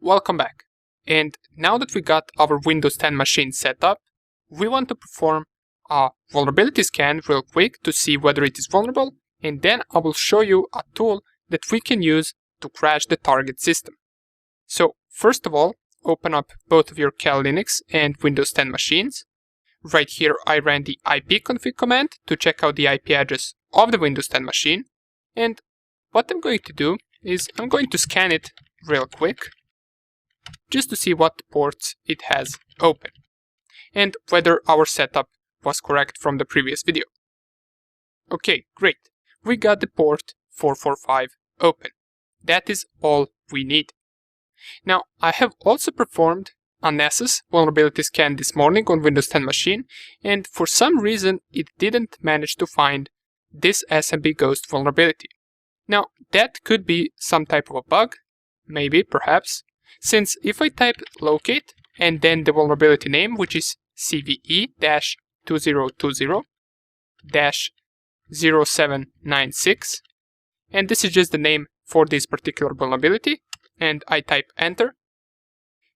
Welcome back. And now that we got our Windows 10 machine set up, we want to perform a vulnerability scan real quick to see whether it is vulnerable, and then I will show you a tool that we can use to crash the target system. So first of all, open up both of your Cal Linux and Windows 10 machines. Right here I ran the ipconfig command to check out the IP address of the Windows 10 machine, and what I'm going to do is I'm going to scan it real quick just to see what ports it has open and whether our setup was correct from the previous video. Okay, great. We got the port 445 open. That is all we need. Now, I have also performed a Nessus vulnerability scan this morning on Windows 10 machine, and for some reason it didn't manage to find this SMB Ghost vulnerability. Now, that could be some type of a bug, maybe, perhaps, since if I type locate and then the vulnerability name, which is CVE-2020-0796, and this is just the name for this particular vulnerability, and I type enter,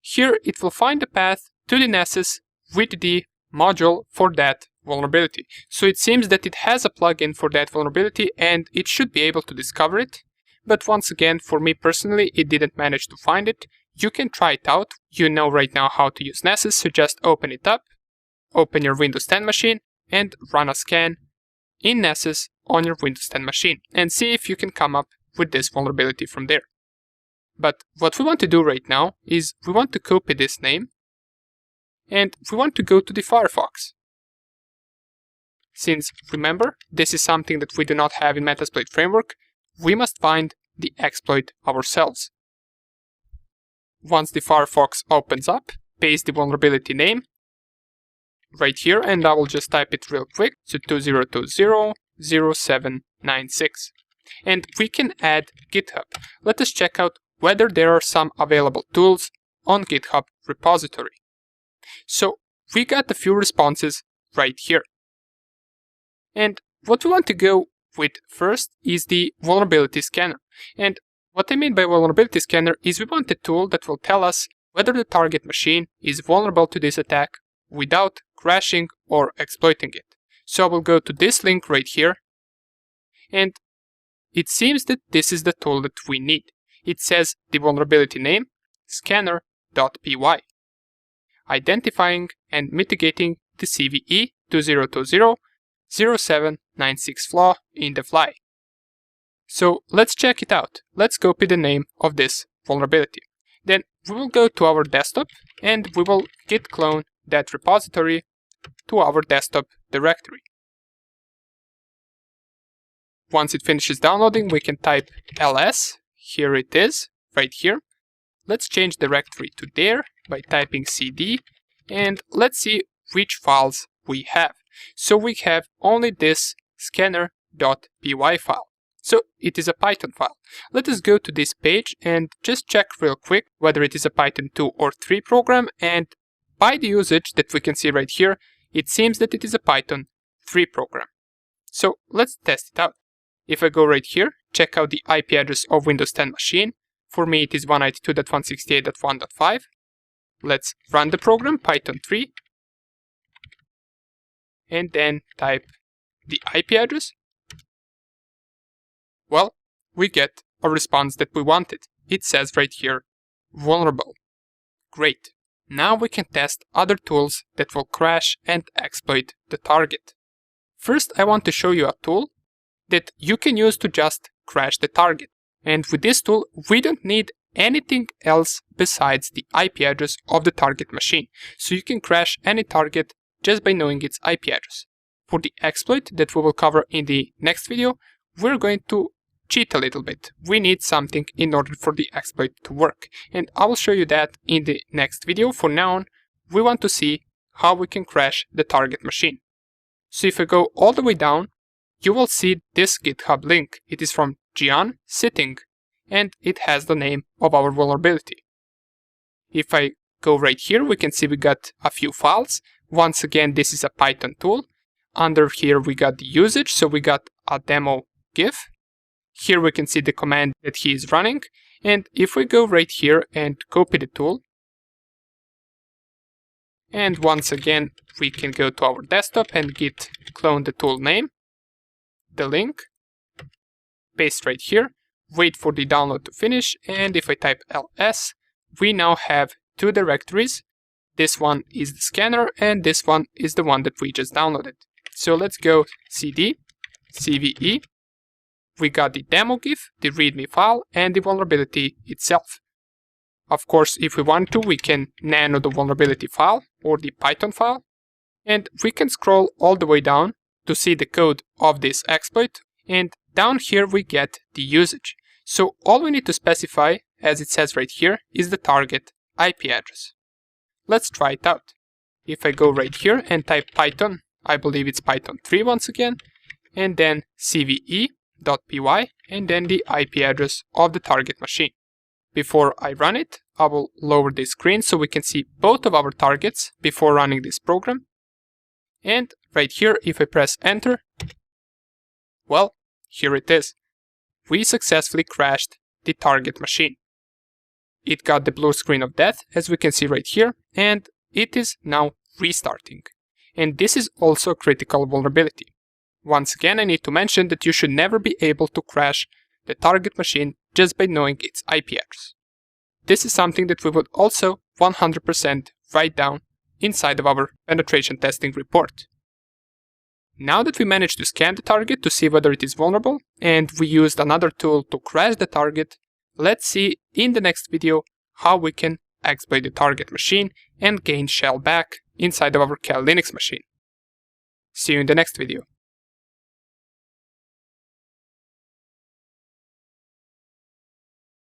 here it will find the path to the Nessus with the module for that vulnerability. So it seems that it has a plugin for that vulnerability and it should be able to discover it. But once again, for me personally, it didn't manage to find it. You can try it out. You know right now how to use Nessus, so just open it up, open your Windows 10 machine, and run a scan in Nessus on your Windows 10 machine and see if you can come up with this vulnerability from there. But what we want to do right now is we want to copy this name and we want to go to the Firefox. Since, remember, this is something that we do not have in Metasploit framework, we must find the exploit ourselves. Once the Firefox opens up, paste the vulnerability name right here, and I will just type it real quick, so 2020-0796. And we can add GitHub. Let us check out whether there are some available tools on GitHub repository. So we got a few responses right here. And what we want to go with first is the vulnerability scanner. And what I mean by vulnerability scanner is we want a tool that will tell us whether the target machine is vulnerable to this attack without crashing or exploiting it. So I will go to this link right here, and it seems that this is the tool that we need. It says the vulnerability name, scanner.py, identifying and mitigating the CVE 2020-0796 flaw in the fly. So let's check it out. Let's copy the name of this vulnerability. Then we will go to our desktop and we will git clone that repository to our desktop directory. Once it finishes downloading, we can type ls. Here it is, right here. Let's change the directory to there by typing cd, and let's see which files we have. So we have only this scanner.py file. So it is a Python file. Let us go to this page and just check real quick whether it is a Python 2 or 3 program, and by the usage that we can see right here, it seems that it is a Python 3 program. So let's test it out. If I go right here, check out the IP address of Windows 10 machine. For me it is 192.168.1.5. Let's run the program, Python 3, and then type the IP address. Well, we get a response that we wanted. It says right here, vulnerable. Great. Now we can test other tools that will crash and exploit the target. First, I want to show you a tool that you can use to just crash the target. And with this tool, we don't need anything else besides the IP address of the target machine. So you can crash any target just by knowing its IP address. For the exploit that we will cover in the next video, we're going to cheat a little bit. We need something in order for the exploit to work. And I will show you that in the next video. For now on, we want to see how we can crash the target machine. So if I go all the way down, you will see this GitHub link. It is from Gian Sitting, and it has the name of our vulnerability. If I go right here, we can see we got a few files. Once again, this is a Python tool. Under here, we got the usage, so we got a demo GIF. Here we can see the command that he is running, and if we go right here and copy the tool, and once again we can go to our desktop and git clone the tool name, the link, paste right here, wait for the download to finish, and if I type ls, we now have two directories. This one is the scanner and this one is the one that we just downloaded. So let's go cd cve. We got the demo GIF, the readme file, and the vulnerability itself. Of course, if we want to, we can nano the vulnerability file or the Python file, and we can scroll all the way down to see the code of this exploit, and down here we get the usage. So all we need to specify, as it says right here, is the target IP address. Let's try it out. If I go right here and type Python, I believe it's Python 3 once again, and then cve.py, and then the IP address of the target machine. Before I run it, I will lower the screen so we can see both of our targets before running this program. And right here, if I press enter, well, here it is. We successfully crashed the target machine. It got the blue screen of death, as we can see right here, and it is now restarting. And this is also a critical vulnerability. Once again, I need to mention that you should never be able to crash the target machine just by knowing its IP address. This is something that we would also 100% write down inside of our penetration testing report. Now that we managed to scan the target to see whether it is vulnerable, and we used another tool to crash the target, let's see in the next video how we can exploit the target machine and gain shell back inside of our Cal Linux machine. See you in the next video.